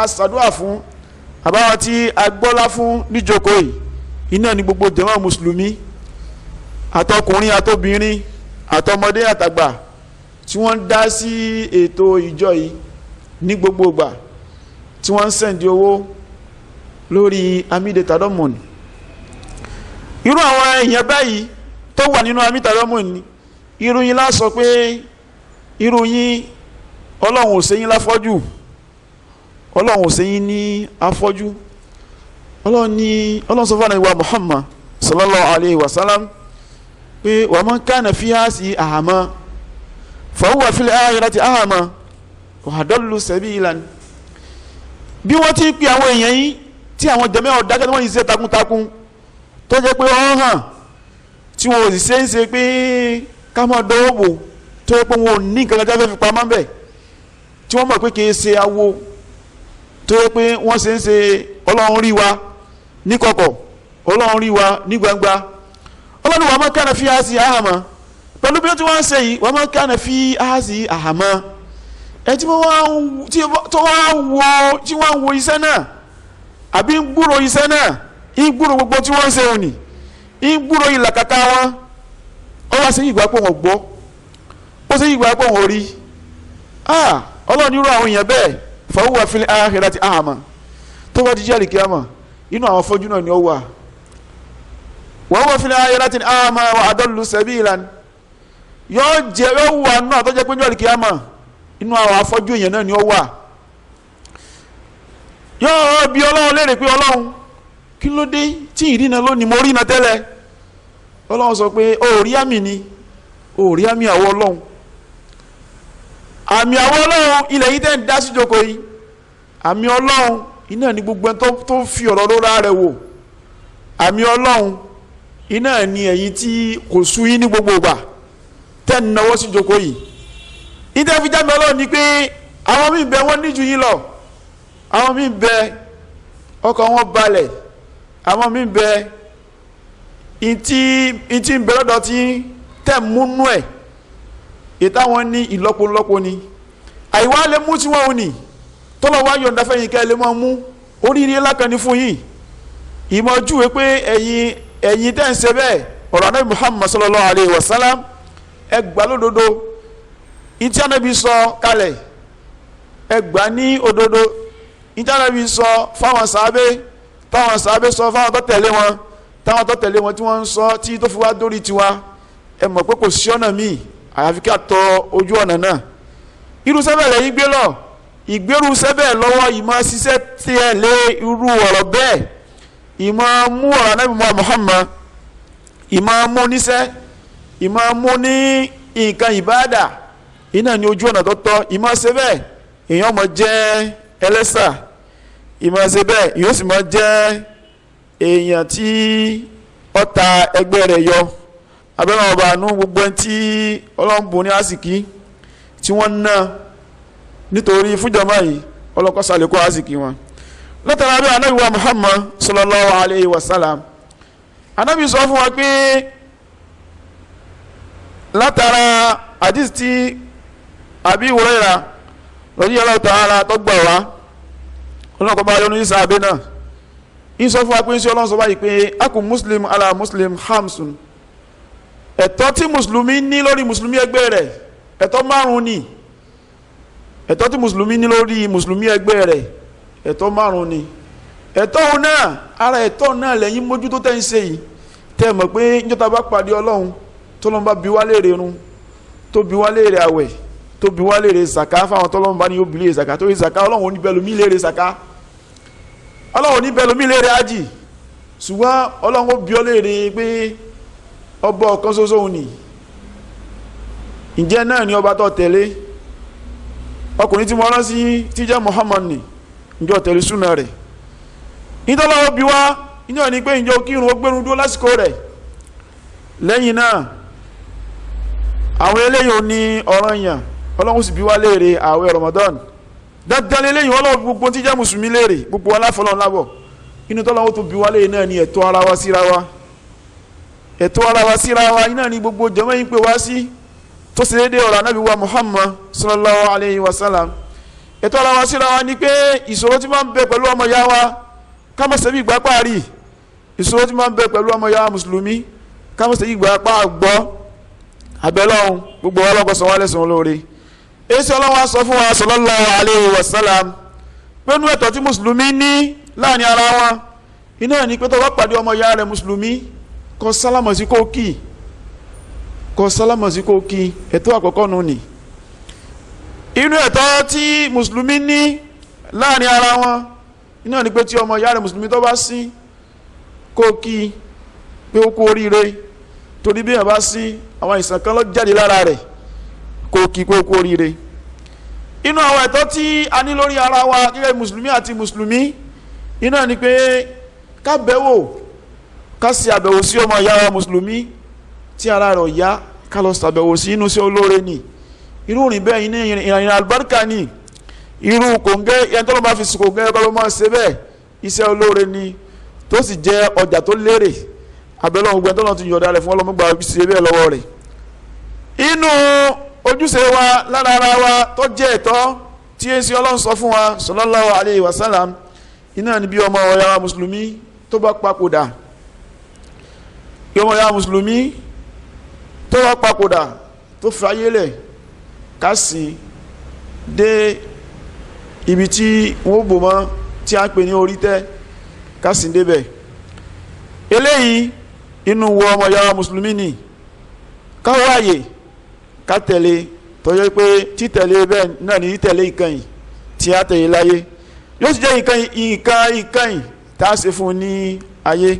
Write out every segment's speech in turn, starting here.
asàdúà fún àbáwọn tí agbọ́lá fún níjókòó yìí iná ní gbogbo jàmá mùsùlùmí àtọkùnrin àtobìnrin àtọmọdé àtàgbà tí wọ́n ń dá sí ètò ìjọ yìí ní gbogbo ìgbà tí wọ́n ń sẹ̀ǹdì owó lórí Amide Tadamon. Irú àwọn èèyàn báyìí tó wà nínú Amide Tadamon ni irú yín lá sọ pé irú yín Ọlọ́run ò ṣe yín láfọ́jú, Ọlọ́run ò ṣe yín ní afọ́jú. Ọlọ́run sọ fún Ànábì wa Muhammad sallallahu alayhi wa sallam pé wa man kana fi hasi ahama fa huwa fil akhirati ahama wa adallu sabilan. Bí wọ́n ti pè àwọn èèyàn yìí tí àwọn jẹ́mẹ́ ọ̀dákẹ́ tí wọ́n yìí ṣe takuntakun tó jẹ́ pé wọ́n hàn tí wọ́n ò sì ṣe ń ṣe pé ká máa dọ́wọ́ bò tó yẹ pé wọn ò ní nǹkan kan tí wọ́n fẹ́ fi pamọ́ bẹ̀ tí wọ́n mọ̀ pé kì í ṣe awo tó yẹ pé wọ́n ṣe ń ṣe Ọlọ́run rí wa ní kọ̀kọ̀ Ọlọ́run rí wa ní gbangba. Ọlọ́run wa ma kana fi hasi ahama pẹ̀lú bí wọ́n ti wọ́n ń ṣe yìí wa ma kana fi hasi ahama ẹ tí wọ́n wo iṣẹ́ náà àbí ń gbúrò iṣẹ́ náà ń gbúrò gbogbo tí wọ́n ń ṣe òní ń gbúrò ìlàkàkà wọn ó wá sí ìgbà pé wọ́n gbọ́ ó sì ìgbà pé wọ́n rí Ọlọ́run irú àwọn èèyàn bẹ́ẹ̀ fa huwa fil akhirati ahama tó bá ti jẹ́ àlìkíyàmà inú àwọn afọ́jú náà ni ó wà wa huwa fil akhirati ahama wa adallu sabilan yóò wà náà tó jẹ́ pé ní àlìkíyàmà inú àwọn afọ́jú èèyàn náà ni ó wà. Yóò bi Ọlọ́run léèrè pé Ọlọ́run kí ló dé tí ìrìnà lónìí mo rí iná tẹ́lẹ̀. Ọlọ́run sọ pé ó rí àmì ni ó rí àmì àwọ̀ Ọlọ́run. Àmì àwọ̀ Ọlọ́run ilẹ̀ yìí tẹ́ ń dá sí jókòó yìí àmì Ọlọ́run iná ni gbogbo ẹni tó fi ọ̀rọ̀ lóra rẹ̀ wò. Àmì Ọlọ́run iná ni ẹ̀yin tí kò sú yín ní gbogbo ìgbà tẹ́ ń náwó sí jókòó yìí. Ìdá fi jáde Ọlọ́run ni pé àwọn míì bẹ wọ́n níjú yín lọ, àwọn míì bẹ ọkàn wọn balẹ̀, àwọn míì bẹ ìtì ń bẹ lọ́dọ̀ tí tẹ̀ múnú ẹ̀ ìtàwọn ní ìlọ́pọ̀lọpọ̀ ni àìwá lè mú tí wọ́n ò ní tọ́lọ̀ wá yọ̀ǹda fẹ́yìn kẹ́ lè máa mú oríire lákànní fún yìí ìmọ̀júwe pé ẹ̀yin tẹ́ ń ṣe bẹ́ẹ̀ ọ̀rọ̀ Ànábì Muhammad sallallahu alayhi wa sallam ẹ gbà lódodo ìtí Ànábì sọ kalẹ̀ ẹ gbà ní òdodo ìtí Ànábì sọ fáwọn sàábé táwọn sàábé sọ fáwọn tó tẹ̀lé wọn táwọn tó tẹ̀lé wọn tí wọ́n ń sọ tí tó fi wá dórí tiwa ẹ mọ̀ pé kò sí ọ̀nà míì àyàfi ká tọ ojú ọ̀nà náà. Irú sẹ́bẹ̀ lẹ́yìn gbé lọ ìgbérú sẹ́bẹ̀ lọ́wọ́ ìmọ̀ ṣiṣẹ́ tiẹ̀ lé irú ọ̀rọ̀ bẹ́ẹ̀ ìmọ̀ mú ọ̀rọ̀ Ànábì Muhammad ìmọ̀ mú níṣẹ́ ìmọ̀ mú ní nǹkan ìbáàdà iná ní ojú ọ̀nà tó tọ́ ìmọ̀ ṣe bẹ́ẹ̀ èèyàn mọ̀ jẹ́ ẹlẹ́sà ìmọ̀ ṣe bẹ́ẹ̀ èèyàn sì mọ̀ jẹ́ èèyàn tí ó ta ẹgbẹ́ rẹ̀ yọ abẹ́rẹ́ ọba àánú gbogbo ẹni tí Ọlọ́run bùn ní àsìkí tí wọ́n ná nítorí fúnjọba yìí ọlọ́kọ́ sàlékọ́ àsìkí wọn. látara bí Ànábì wa Muhammad sallallahu alayhi wa sallam Ànábì sọ fún wa pé látara hadith tí Abi Hurairah radiyallahu ta'ala tó gbà wá ọlọ́kọ́ bá yọnu isa abẹ́ náà ń sọ fún wa pé ń ṣe Ọlọ́run sọ báyìí pé akun muslim ala muslim hamsun ẹ̀tọ́ tí mùsùlùmí ní lórí mùsùlùmí ẹgbẹ́ rẹ̀ ẹ̀tọ́ márùn ni ẹ̀tọ́ tí mùsùlùmí ní lórí mùsùlùmí ẹgbẹ́ rẹ̀ ẹ̀tọ́ márùn ni ẹ̀tọ́ òun náà ara ẹ̀tọ́ náà lẹ́yìn mójútó tẹ́ ń ṣe yìí tẹ́ mọ̀ pé níjọ́ta bá pàdé Ọlọ́run tọ́lọ́run bá bi wá léèrè irun tó bi wá léèrè àwẹ̀ tó bi wá léèrè zaka fáwọn tọ́lọ́run bá ní yóò bi léèrè zaka tó yẹ zaka Ọlọ́run ò ní bẹ́ẹ̀ lómi léèrè zaka Ọlọ́run ò ní bẹ́ẹ̀ lómi léèrè ájì ṣùgbọ́n Ọlọ́run ó bi ọ́ léèrè pé ọba ọ̀kan ṣoṣo òní ǹjẹ́ náà ni ọba tó tẹ̀lé ọkùnrin tí mo rán sí tí jẹ́ Muhammad ni ǹjọ́ tẹ̀lé súnà rẹ̀ nítorí ọlọ́wọ́ bí wá iná ní pé ǹjọ́ kírun ó gbérun dúró lásìkò rẹ̀ lẹ́yìn náà àwọn eléyìí ò ní ọ̀ranyàn Ọlọ́run sì bí wá léèrè ààwẹ̀ Ramadan dandan eléyìí Ọlọ́run gbogbo tí jẹ́ mùsùlùmí léèrè gbogbo aláfọlọ́n lábọ̀ inú tọ́lọ́wọ́ tó bí wá léèrè náà ni ẹ̀tọ́ ara wa síra wa ẹ̀tọ́ ara wa síra wa iná ni gbogbo jẹ́mọ́ yín pé wá sí tó ṣe déédéé ọ̀rọ̀ Ànábì wa Muhammad sallallahu alayhi wa sallam ètò ara wa síra wa ni pé ìṣòro tí máa ń bẹ pẹ̀lú ọmọ ìyá wa ká má ṣe bí ìgbà páàrí ìṣòro tí máa ń bẹ pẹ̀lú ọmọ ìyá mùsùlùmí ká má ṣe bí ìgbà páà gbọ́ abẹ́lọ́hún gbogbo ọlọ́kọ̀ sọ wá lẹ́sùn olóore èsì ọlọ́wọ́ sọ fún wa sallallahu alayhi wa sallam pẹ̀lú ẹ̀tọ́ tí mùsùlùmí ní láàrin ara wọn iná ní pé tó bá pàdé ọmọ ìyá rẹ̀ mùsùlùmí kó sálámọ̀ sí kó kí ẹ̀tọ́ àkọ́kọ́ nù ní inú ẹ̀tọ́ tí mùsùlùmí ní láàrin ara wọn iná ní pé tí ọmọ ìyá rẹ̀ mùsùlùmí tó bá sí kó kí pé ó kú oríire torí bí ẹ̀ bá sí àwọn ìsàn kan ló jáde lára rẹ̀ kó kí pé ó kú oríire inú àwọn ẹ̀tọ́ tí a ní lórí ara wa gẹ́gẹ́ mùsùlùmí àti mùsùlùmí iná ní pé ká bẹ̀wò ká ṣe àbẹ̀wò sí ọmọ ìyá wa mùsùlùmí tí ara rẹ̀ yá ká lọ ṣàbẹ̀wò sí inú sí olóore ni irú rìn bẹ́ẹ̀ ní ìrìn àlùbáríkà ni irú kòǹgẹ́ ẹni tó ló máa fi sùn kòǹgẹ́ ẹ̀kọ́ ló máa ṣe bẹ́ẹ̀ iṣẹ́ olóore ni tó sì jẹ́ ọjà tó lérè abẹ́lẹ́ ọ̀gbẹ́ tó lọ́n ti yọ̀ọ̀dà rẹ̀ fún ọlọ́mọgbà ṣe bẹ́ẹ̀ lọ́wọ́ rẹ̀ inú ojúṣe wa lára ara wa tó jẹ́ ẹ̀tọ́ tí èsì ọlọ́run sọ fún wa sallallahu alayhi wa sallam iná ni bí ọmọ ọ̀yà mùsùlùmí tó bá papòdà bí ọmọ ọ̀yà mùsùlùmí tó bá papòdà tó fi ayé lẹ̀ ká sì dé ibi tí wọ́n bò mọ́ tí a pè ní orí tẹ́ ká sì débẹ̀ eléyìí inú wọ ọmọ ọ̀yà mùsùlùmí ni ká wáyè ká tẹ̀lé tọ́jọ́ pé títẹ̀lé bẹ́ẹ̀ náà ní títẹ̀lé ìkànnì tí a tẹ̀lé láyé yóò sì jẹ́ ìkànnì tá a ṣe fún ní ayé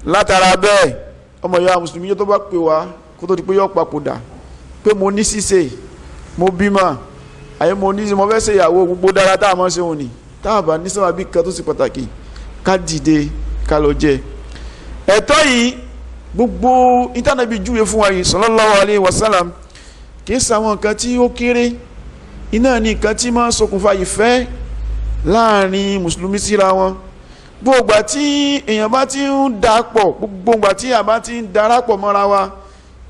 látara bẹ́ẹ̀ ọmọ ìyá mùsùlùmí yóò tó bá pè wá kó tó di pé yóò papòdà pé mo ní ṣíṣe mo bímọ àyè mo ní mo fẹ́ ṣe ìyàwó gbogbo dára tá a mọ̀ ṣe òní tá a bá ní sábà bí kan tó sì pàtàkì ká dìde ká lọ jẹ ẹ̀tọ́ yìí gbogbo ìtànàbí júwe fún wa yìí sallallahu alayhi wa sallam kìí sàwọn nǹkan tí ó kéré iná ní nǹkan tí máa ń ṣokùnfà ìfẹ́ láàrin mùsùlùmí síra wọn gbogbo tí èèyàn bá ti ń dàpọ̀ gbogbo tí a bá ti ń darapọ̀ mọ́ra wa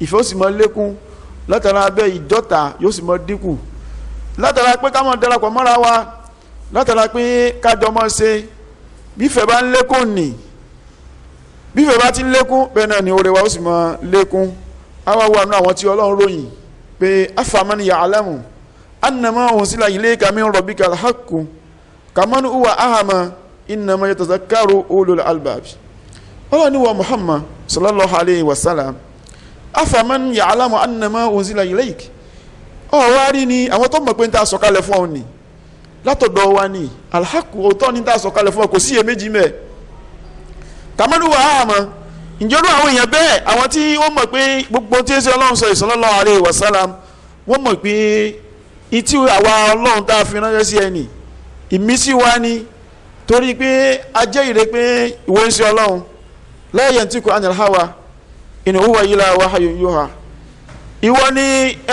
ìfẹ́ ó sì máa lékún látara abẹ́ ìdọ́ta yóò sì máa dínkù látara pé ká máa darapọ̀ mọ́ra wa látara pé kájọ máa ṣe bífẹ́ bá ń lékún nì bífẹ́ bá ti ń lékún bẹ́ẹ̀ náà ni oore wa ó sì máa lékún àwa wà nínú àwọn tí Ọlọ́run ròyìn pé afaman ya'lamu annama unzila ilayka min rabbika al-haqqu kaman huwa ahama innama yatazakkaru ulul albab Ọlọ́run ní wa Muhammad sallallahu alayhi wa sallam afaman ya'lamu annama unzila ilayka wá rí ni àwọn tó mọ̀ pé ń ta sọ̀kalẹ̀ fún ọ ni látọ̀dọ̀ wa ni al-haqqu òótọ́ ní ta sọ̀kalẹ̀ fún ọ kò sí iyèméjì mẹ́ kaman huwa ahama ìjọba àwọn èèyàn bẹ́ẹ̀ àwọn tí wọ́n mọ̀ pé gbogbo tí ń ṣe Ọlọ́run sọ sallallahu alaihi wasallam wọ́n mọ̀ pé ìtí àwa Ọlọ́run tá a fi ránṣẹ́ sí ẹni ìmísí wa ni torí pé a jẹ́ ìrè pé ìwọ ń ṣe Ọlọ́run la yantiqu anil hawa in huwa illa wahyun yuha ìwọ ni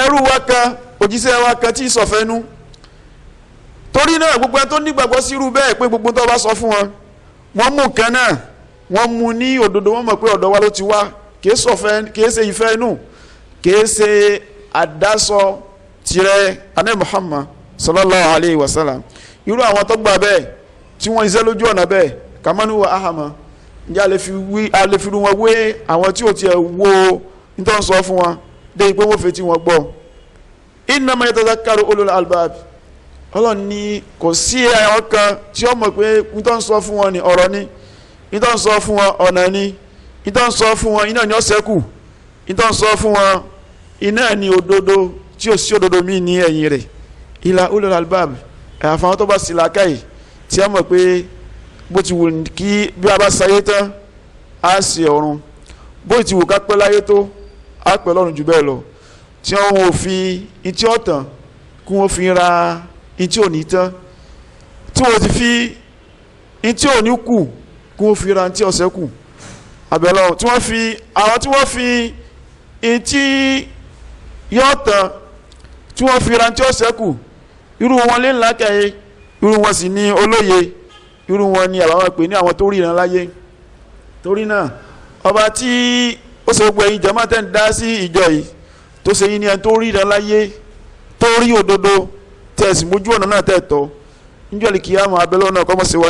ẹrú wa kan òjíṣẹ́ wa kan tí ì sọ̀fẹ́nu torí náà gbogbo ẹni tó nígbàgbọ́ sírú bẹ́ẹ̀ pé gbogbo tó bá sọ fún wọn wọ́n mú kan náà wọ́n mú ní òdodo wọ́n mọ̀ pé ọ̀dọ̀ wa ló ti wá kìí ṣe ìfẹ́ inú kìí ṣe àdásọ tirẹ̀ anẹ́ Muhammad sallallahu alayhi wa sallam irú àwọn tó gbà bẹ́ẹ̀ tí wọ́n iṣẹ́ lójú ọ̀nà bẹ́ẹ̀ kamanu wa ahama ǹjẹ́ a lè fi wọn wé àwọn tí ò tiẹ̀ wo nítorí sọ fún wọn dé ipò wọ́n fẹ́ tí wọ́n gbọ́ innama yatazakkaru ulul albab Ọlọ́run ní kò sí àwọn kan tí ó mọ̀ pé nítorí sọ fún wọn ní ọ̀rọ̀ ni ìtàn sọ fún wọn ọ̀nà ni ìtàn sọ fún wọn iná ni ó ṣẹ́kù ìtàn sọ fún wọn iná ni òdodo tí ó sí òdodo míì ní ẹ̀yìn rẹ̀ ìlà ulul albab àfàwọn tó bá sì làákàyè tí a mọ̀ pé bó ti wù kí bí a bá sayé tán á sì ọ̀run bó ti wù ká pẹ́ láyé tó á pẹ́ lọ́run jù bẹ́ẹ̀ lọ tí wọ́n ò fi ìtí ọ̀tàn kí wọ́n fi ra ìtí òní tán tí wọ́n ti fi ìtí òní kù kí wọ́n fi ra ìtí ọ̀sẹ̀ kù àbẹ̀lọ́ tí wọ́n fi àwọn tí wọ́n fi ìtí yọ̀ọ̀tàn tí wọ́n fi ra ìtí ọ̀sẹ̀ kù irú wọn lè ńlá kẹ́yẹ irú wọn sì ní olóye irú wọn ni àbáwọn pè ní àwọn tó ríran láyé torí náà ọba tí ó ṣe gbogbo ẹ̀yin jàmáà tẹ́ ń dá sí ìjọ yìí tó ṣe yín ní ẹni tó ríran láyé tó rí òdodo tẹ̀sí mójú ọ̀nà náà tẹ̀ tọ́ níjọ́ lè kíyàmá abẹ́lẹ́ ọ̀nà kọ́mọ̀sí wa